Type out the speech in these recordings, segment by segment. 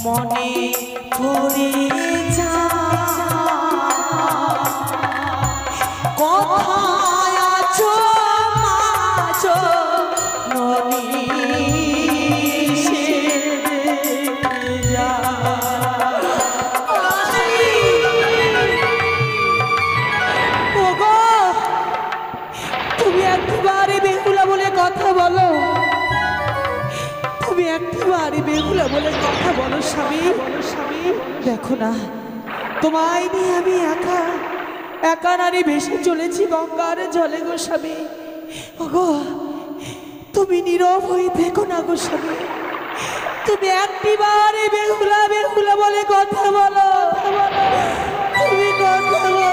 মনে পড়ে যায় কোথায় আছো মাঝো কথা বলো, তুমি একেবারে বেহুলা বলে কথা বলো স্বামী। দেখো না তোমায় নিয়ে আমি একা একা নারী ভেসে চলেছি গঙ্গার জলে গো স্বামী। ওগো তুমি নীরব হয়ে দেখো না গো স্বামী, তুমি একেবারে বেহুলা বেহুলা বলে কথা বলো, তুমি কথা বলো।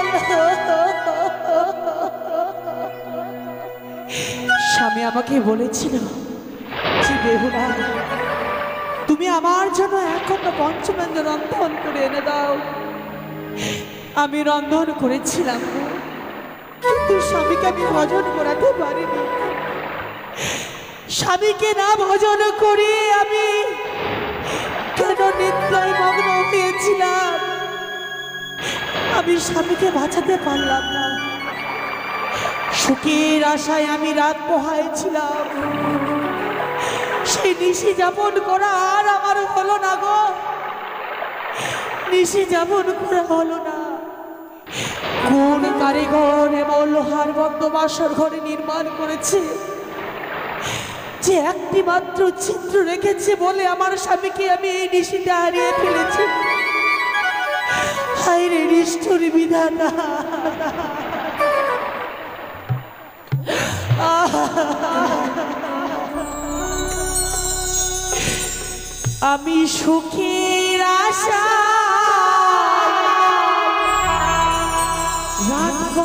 স্বামী আমাকে বলেছিল যে বেহুলা তুমি আমার জন্য এখনো পঞ্চমেন্দ্র রন্ধন করে এনে দাও। আমি রন্ধন করেছিলাম কিন্তু স্বামীকে আমি ভজন করাতে পারিনি। স্বামীকে না ভজন করে আমি কেন নিদ্রায় মগ্ন হয়েছিলাম, আমি স্বামীকে বাঁচাতে পারলাম না। সুখের আশায় আমি রাত পোহাইছিলাম, সেই নিশি যাপন করা আর আমার হলো না গো, নিশি যাপন করা হলো না। কোন কারিগর এমন লোহার বদ্ধ বাসর ঘরে নির্মাণ করেছে যে একটি মাত্র চিত্র রেখেছে বলে আমার স্বামীকে আমি এই নিশিতে হারিয়ে ফেলেছি। হায় রে নিষ্ঠুর বিধাতা, আমি সুখের আশা রাখব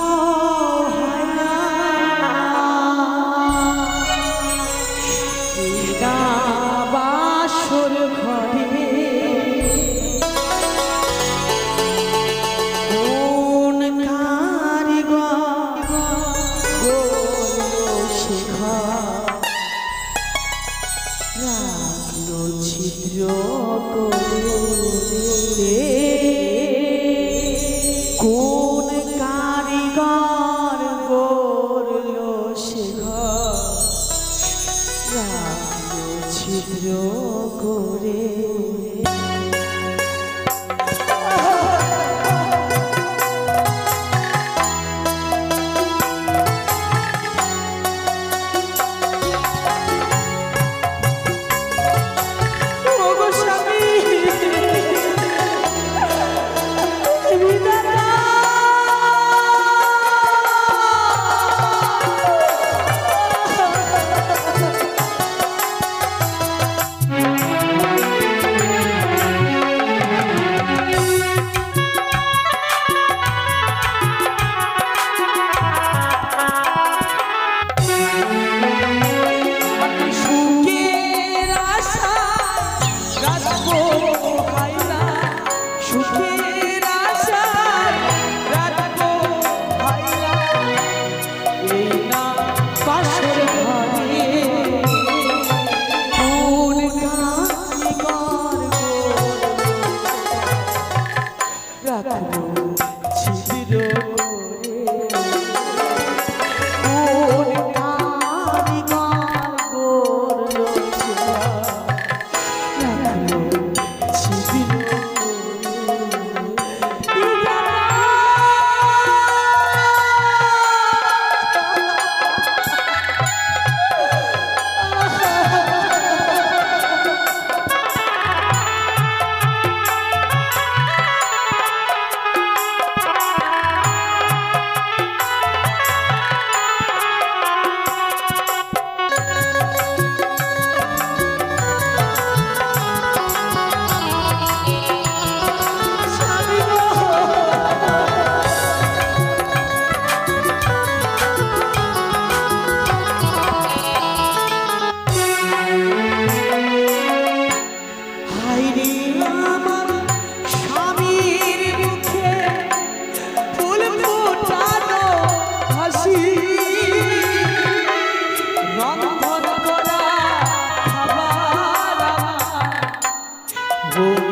বাসর ঘরে কোন কারিগর রাখলো ছিদ্র করে, কোন কারিগর করলো সে রাখলো ছিদ্র করে। ছিদিল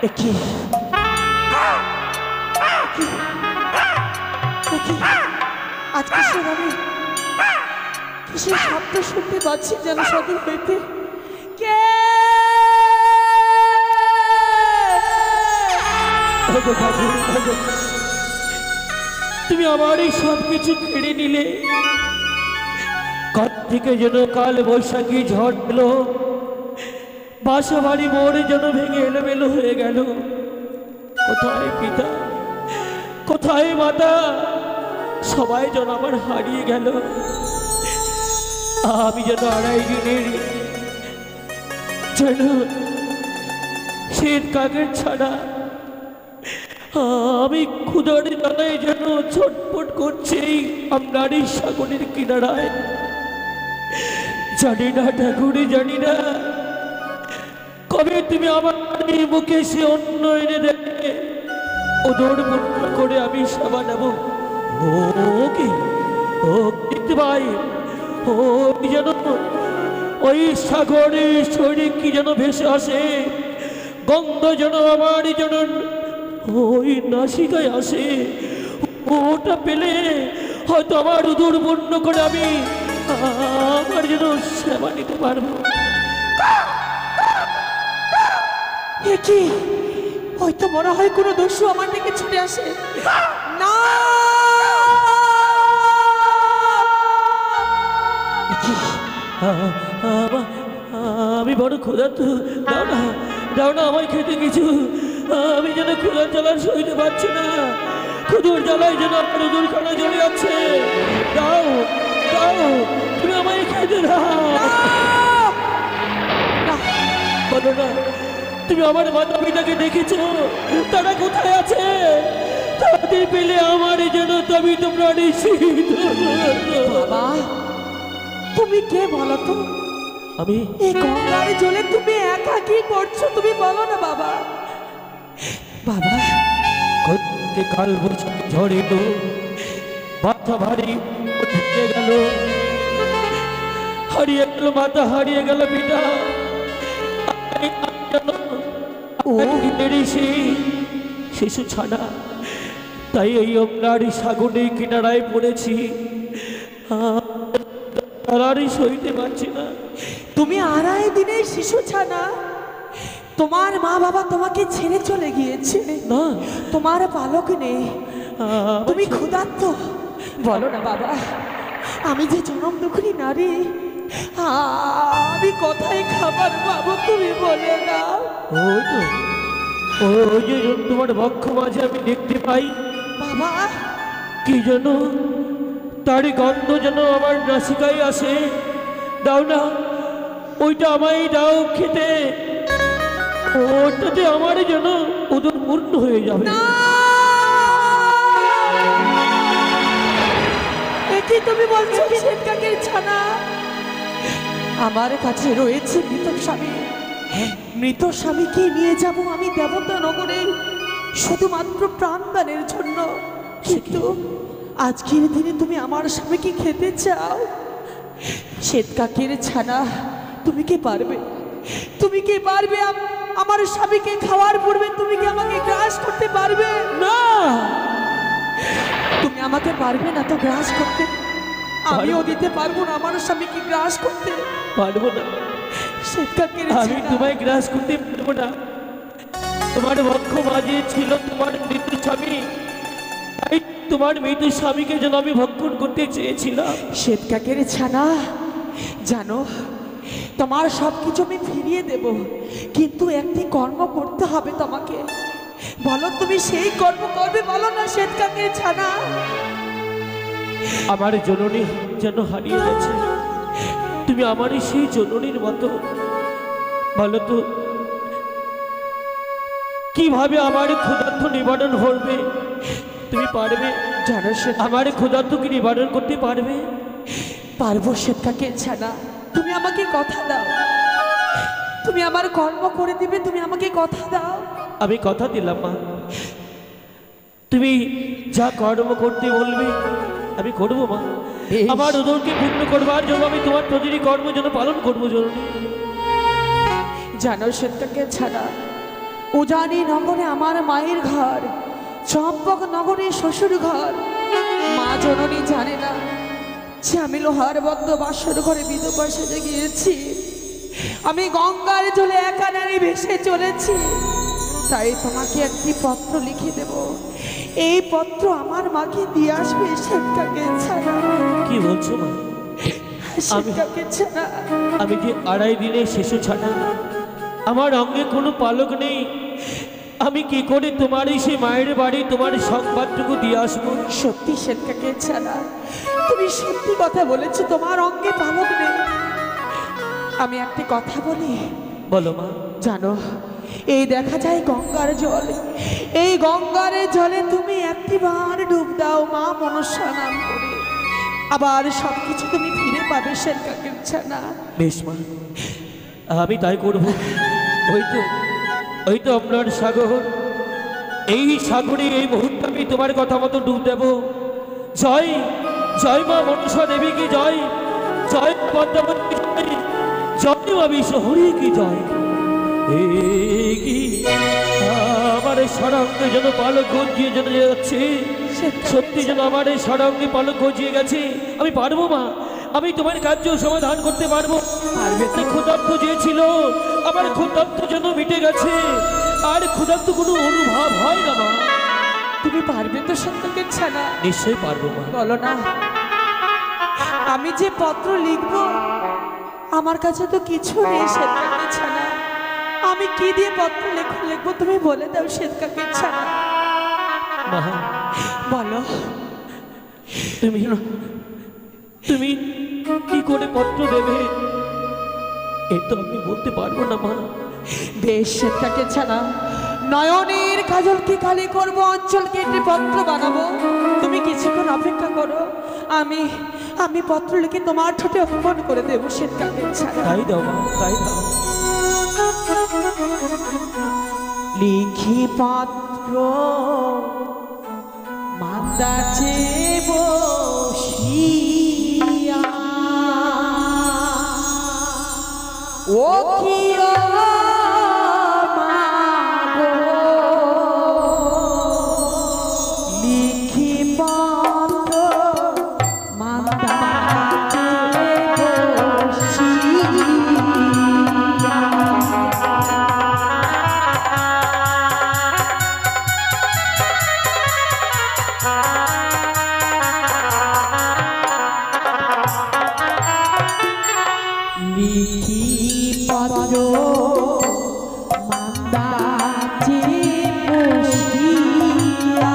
একি আজ কিসের আমি কিসের শব্দ শুনতে পাচ্ছি যেন সদর হইতে কে তুমি আমার এই সব কিছু কেড়ে নিলে। কাল থেকে যেন কাল বৈশাখী ঝড় এলো, বাসা বাড়ি মোড়ে যেন ভেঙে এলোমেলো হয়ে গেল। কোথায় পিতা, কোথায় মাতা, সবাই যেন আমার হারিয়ে গেল। আমি যেন আড়াই দিনের যেন শ্বেত কাকের ছাড়া, আমি ক্ষুধার জ্বালায় যেন ছটফট করছি আপনার এই সাগরের কিনারায়। জানি না ঠাকুরে, জানি না কবে তুমি আমার মুখে সে অন্ন এনে দেবে, ওদর মন্ত্র করে আমি সেবা নেব। ও কি ও দেখতে পাই, ও যেন ওই সাগরের শরীর কি যেন ভেসে আসে, গন্ধ যেন আমার যেন ওই নাসিকায় আসে। ওটা পেলে হয়তো আমার উদর বন্য করে আমি আমার যেন সেবা নিতে পারবো। কি হয়তো মনে হয় কোনো দস্যু আমার দিকে ছুটে আসে। না আমি বড় ক্ষুধার্ত, দাও না, দাও না আমায় খেতে কিছু। আমি যেন ক্ষুধার জ্বালা সইতে পারছি না, ক্ষুধার জ্বালায় যেন আপনার উদরখানা জ্বলে যাচ্ছে। দাও দাও, তুমি আমায় খেতে দাও। বলো না, তুমি আমার মাতা পিতাকে দেখেছো, তারা কোথায় আছে? তাদের পেলে আমার যেন তবে তোমরা নিশ্চিত। বাবা তুমি কে বলো তো? আমি এই গঙ্গার জলে তুমি একা কি করছো তুমি বলো না বাবা। বাবা কোথেকে কাল বৈশাখী ঝড় এলো, মাথা ভারী উঠে গেল, হারিয়ে গেল মাথা, হারিয়ে গেল পিতা। শিশু ছাড়া তাই এই আপনার সাগরের কিনারায় পড়েছি, আড়াই সইতে পারছি না। তুমি আড়াই দিনের শিশু ছানা, তোমার মা বাবা তোমাকে ছেড়ে চলে গিয়েছে, না তোমার পালক নেই, তুমি ক্ষুধার্ত। বলো না বাবা, আমি যে জনম দুঃখী নারী, আমি কোথায় খাবার পাবো তুমি বলে না। ওই তো ওই যে তোমার বক্ষ মাঝে আমি দেখতে পাই বাবা, কি যেন তারই গন্ধ যেন আমার নাসিকায় আসে। দাও না, ওইটা আমায় দাও খেতে, ওটাতে আমার যেন উদর পূর্ণ হয়ে যাবে। কি তুমি বলছো শ্বেত কাকের ছানা? আমার কাছে রয়েছে মৃত স্বামী, মৃত স্বামীকে নিয়ে যাব আমি দেবতা নগরে শুধুমাত্র প্রাণদানের জন্য। কিন্তু আজকের দিনে তুমি আমার স্বামীকে খেতে চাও? শ্বেত কাকের ছানা, তুমি কি পারবে? তুমি কি পারবে আমার স্বামীকে খাওয়ার পূর্বে তুমি কি আমাকে গ্রাস করতে পারবে? না, তুমি আমাকে পারবে না তো গ্রাস করতে? আমিও দিতে পারবো না আমার স্বামীকে গ্রাস করতে। পারবো না, আমি তোমায় গ্রাস করতে পারবো না। তোমার বক্ষ মাঝে ছিল তোমার মৃত্যু স্বামী, তাই তোমার মৃত্যু স্বামীকে যেন আমি ভক্ষণ করতে চেয়েছিলাম। শ্বেত কাকের ছানা, জানো তোমার সবকিছু আমি ফিরিয়ে দেব, কিন্তু একটি কর্ম করতে হবে তোমাকে। বলো তুমি সেই কর্ম করবে? বলো না শ্বেত কাকের ছানা। আমার জননী যেন হারিয়ে গেছে, তুমি আমারই সেই জননীর মতো। বলো তো কিভাবে আমার ক্ষুধার্ত নিবারণ করবে? তুমি পারবে? জানো আমার ক্ষুধার্ত কি নিবারণ করতে পারবে? পারবো শ্বেত কাকের ছানা, তুমি আমাকে কথা দাও, তুমি আমার কর্ম করে দিবে, তুমি আমাকে কথা দাও। আমি কথা দিলাম মা, তুমি যা কর্ম করতে বলবে আমি করবো মা। আমার উদরকে পূর্ণ করবার জন্য আমি তোমার প্রতিটি কর্ম যেন পালন করবো জননী। জানো শ্বেত কাকের ছানা, উজানি নগরে আমার মায়ের ঘর, চম্পক নগরে শ্বশুর ঘর। মা জননী জানে না যে আমি লোহার বদ্ধ বাসর ঘরে বিধবা সেজে গিয়েছি। আমি গঙ্গার জলে একা নারী ভেসে চলেছি। তাই তোমাকে একটি পত্র লিখে দেব। এই পত্র আমার মাকে দিয়ে আসবে সেটাকে ছাড়া। কি বলছো মা? সেটাকে ছাড়া আমি যে 2.5 দিনের শিশু ছাড়া, আমার অঙ্গে কোনো পালক নেই। আমি কি করে তোমার এই সেই মায়ের বাড়ি তোমার সংবাদটুকু দিয়ে আসবো? সত্যি সেটাকে ছাড়া তুমি সত্যি কথা বলেছো, তোমার অঙ্গে পালক নেই। আমি একটি কথা বলি। বলো মা। জানো, এই দেখা যায় গঙ্গার জল, এই গঙ্গার জলে তুমি একটিবার ডুব দাও মা মনসা নাম করে, আবার সবকিছু তুমি ফিরে পাবে সেটাকে ছাড়া। বেশ মা, আমি তাই করবো। ওই তো আপনার সাগর, এই সাগরে এই মুহূর্তে আমি তোমার কথা মতো ডুব দেব। জয় জয় মা মনসা দেবী কি জয়, জয় পদ্মাবতী কি জয়, জয় মা বিশ্বহরি কি জয়। আমার সারাঙ্গে যেন পালক গজিয়ে যেন যাচ্ছে, সত্যি যেন আমার এই সারাঙ্গে পালক গজিয়ে গেছে। আমি পারবো মা, আমি তোমার কার্য সমাধান করতে পারবো। ক্ষুধার্ত যে ছিল, আমার ক্ষুধার্ত যেন মিটে গেছে, আর ক্ষুধার্ত কোনো অনুভব হয় না মা। তুমি পারবে তো সত্যকে ছাড়া? নিশ্চয়ই পারবো মা। বলো না। আমি যে পত্র লিখবো, আমার কাছে তো কিছু নেই সেটাকে ছাড়া। আমি কি দিয়ে পত্র লিখবো তুমি বলে দাও সেটাকে ছাড়া। মা বলো। তুমি কি করে পত্র দেবে এ তো আমি বলতে পারবো না মা। বেশ, সেটাকে ছাড়া নয়নের কাজলকে কালি করবো, অঞ্চলকে একটি পত্র বানাবো। তুমি কিছুক্ষণ অপেক্ষা করো, আমি পত্র লিখে তোমার ঠোঁটে অপমান করে দেবো সেটাকে ছাড়া। তাই দাও মা, তাই দাও। লিখি পত্র মান্দাচে বসিয়া, ও কি লিখি পত্র মান্দাচে বসিয়া। লিখি পত্র মান্দাচে বসিয়া,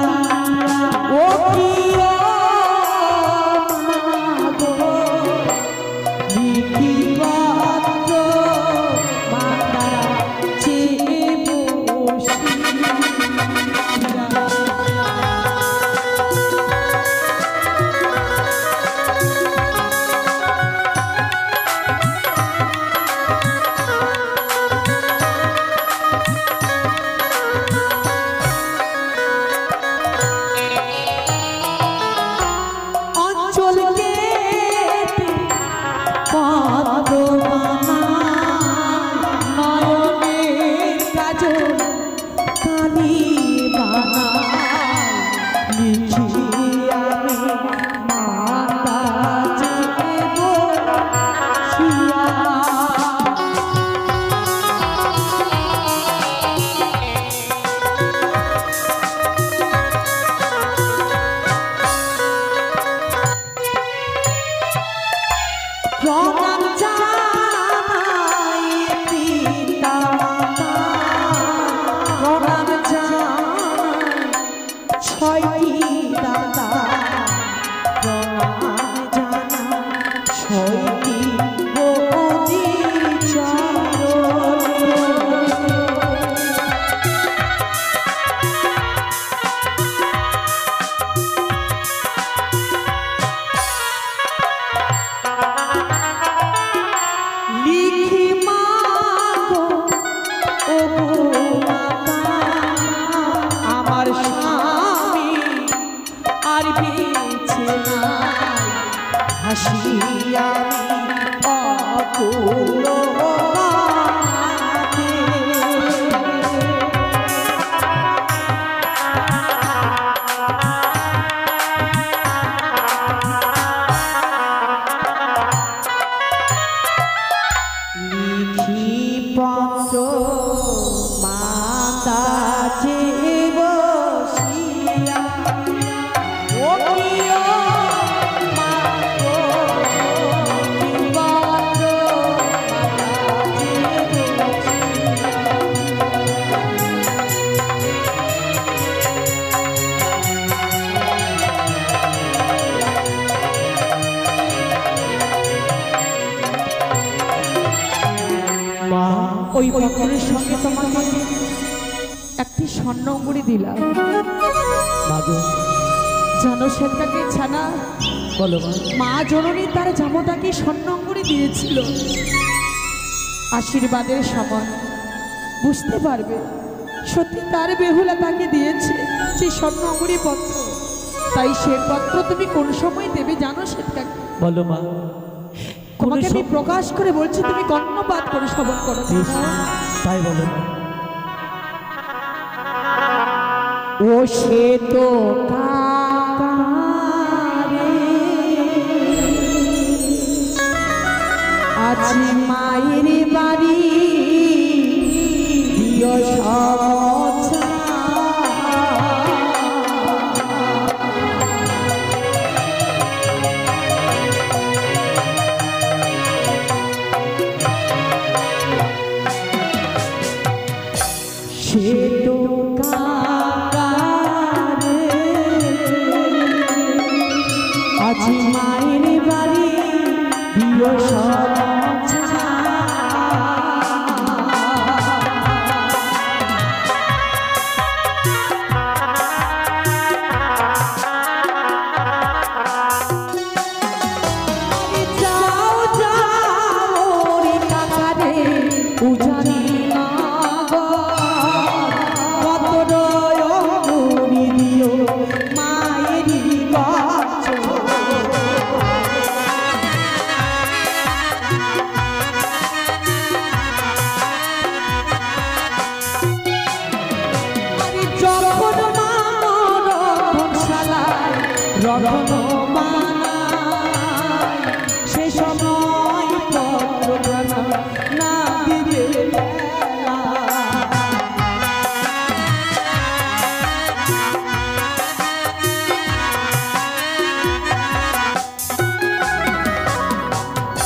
ও প্রিয় মাগো। লিখি পত্র মান্দাচে বসিয়া। পত্র মাতা জীব শিয়া ও প্রিয় মা গো, পত্র মা ওই পত্রের সঙ্গে তোমাকে একটি স্বর্ণ অঙ্গুরি দিলাম। মাগো জানো সেটাকে ছানা বলো মা। মা জননী তার জামতাকে স্বর্ণ অঙ্গুরি দিয়েছিল। আশীর্বাদের সময় বুঝতে পারবে সত্যি তার বেহুলা তাকে দিয়েছে যে স্বর্ণ অঙ্গুরি পত্র। তাই সে পত্র তুমি কোন সময় দেবে জানো সেটাকে? বলো মা। তোমাকে আমি প্রকাশ করে বলছি, তুমি কর্ণপাত করে শ্রবণ করো। তাই বলো মা। ও সে তো কারে আজ মায়ের বাড়ি দিও সমাচার। সে তো কারে আজ মায়ের বাড়ি দিও সমাচার। যাও যাও রে কাকারে উজানি সে সময় পত্রখানা না দিবে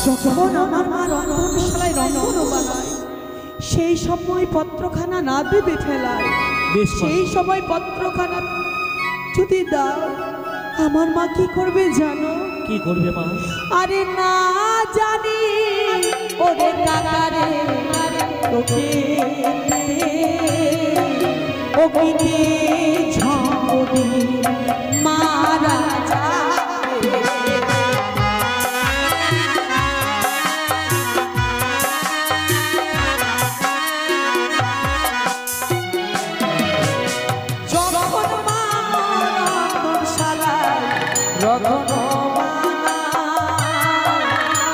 যখন আমার মা রন্ধনশালায় রন্ধন বানায় সেই সময় পত্রখানা না দেবে ফেলায়। সেই সময় পত্রখানা যদি দাও আমার মা কি করবে জানো? কি করবে মা? আরে না জানি ওরে কাকারে তোকে ওকে ঝড়ি মারা যাবে। যখন মা রন্ধনশালায় রন্ধন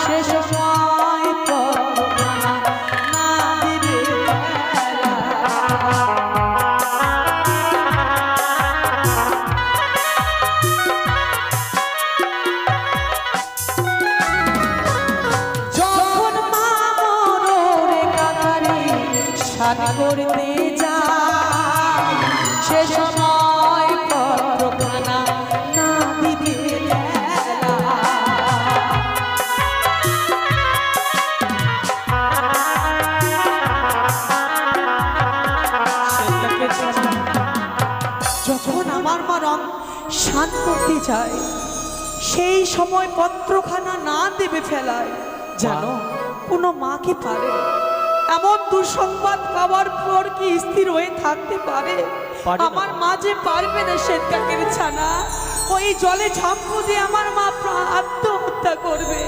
সে সময় পত্রখানা না দিবে যখন মা মরে কাকারে সাত করতে যায় সে সময় পত্রখানা না দিবে যখন আমার মা রং শান করতে যায় সেই সময় পত্রখানা না দেবে ফেলায়। জানো কোনো মা কি পারে এমন দুঃসংবাদ পাওয়ার পর কি স্থির হয়ে থাকতে পারে? আমার মা যে পারবে না শ্বেতকাকের ছানা, ওই জলে ঝাঁপ দিয়ে আমার মা আত্মহত্যা করবে।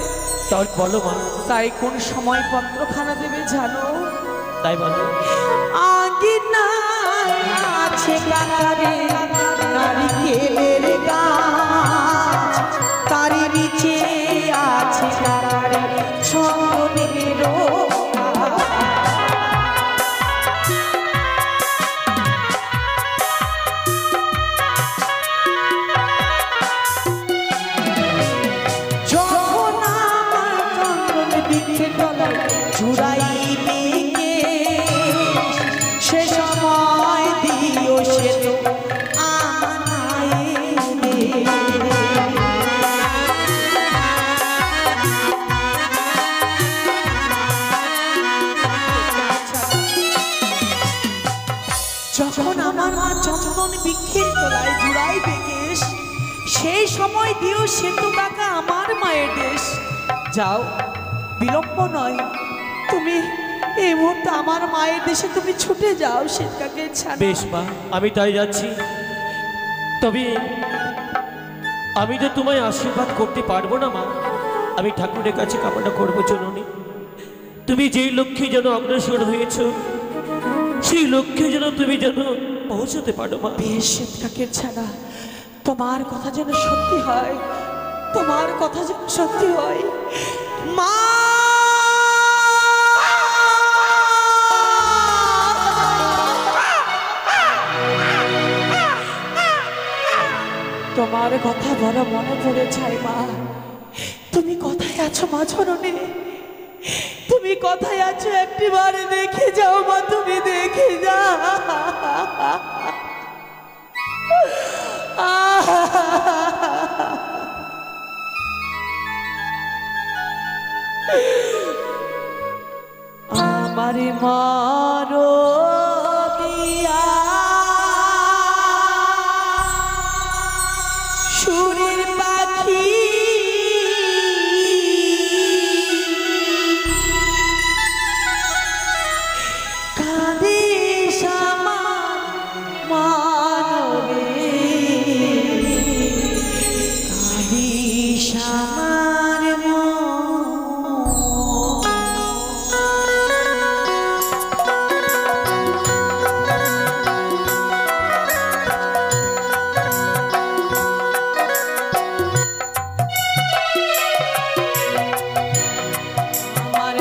তাই বলো মা। তাই কোন সময় পত্রখানা দেবে জানো? তাই বলো। আগে না আছে কাকারে নারিকেলের গাছ, তারি নিচে আছে কাকারে চন্দনের যখন আমার চন্দন দিচ্ছে তলায় চূড়াই দিকে যখন আমার মা চন্দন বৃক্ষের তলায় জুড়াই বেগেশ, সেই সময় দিও সেতু কাকা আমার মায়ের দেশ। যাও, বিলম্ব নয়, তুমি এই মুহূর্তে আমার মায়ের দেশে তুমি ছুটে যাও শ্বেত কাকের ছানা। বেশ মা, আমি তাই যাচ্ছি। তবে আমি তো তোমায় আশীর্বাদ করতে পারবো না মা। আমি ঠাকুরের কাছে কামনা করবো জননী, তুমি যেই লক্ষ্যে যেন অগ্রসর হয়েছ, সেই লক্ষ্যে যেন তুমি যেন পৌঁছাতে পারো মা। বেশ শ্বেত কাকের ছানা, তোমার কথা যেন সত্যি হয়, তোমার কথা যেন সত্যি হয় মা। তোমার কথা বড় মনে পড়ে যায় মা। তুমি কোথায় আছো মা জননী? তুমি কোথায় আছো একটিবার দেখে যাও মা, তুমি দেখে যাও। আমার মারো দিয়া সুরের পাখি কাঁদিস আমার মানবে, কাঁদিস আমার মন। আমার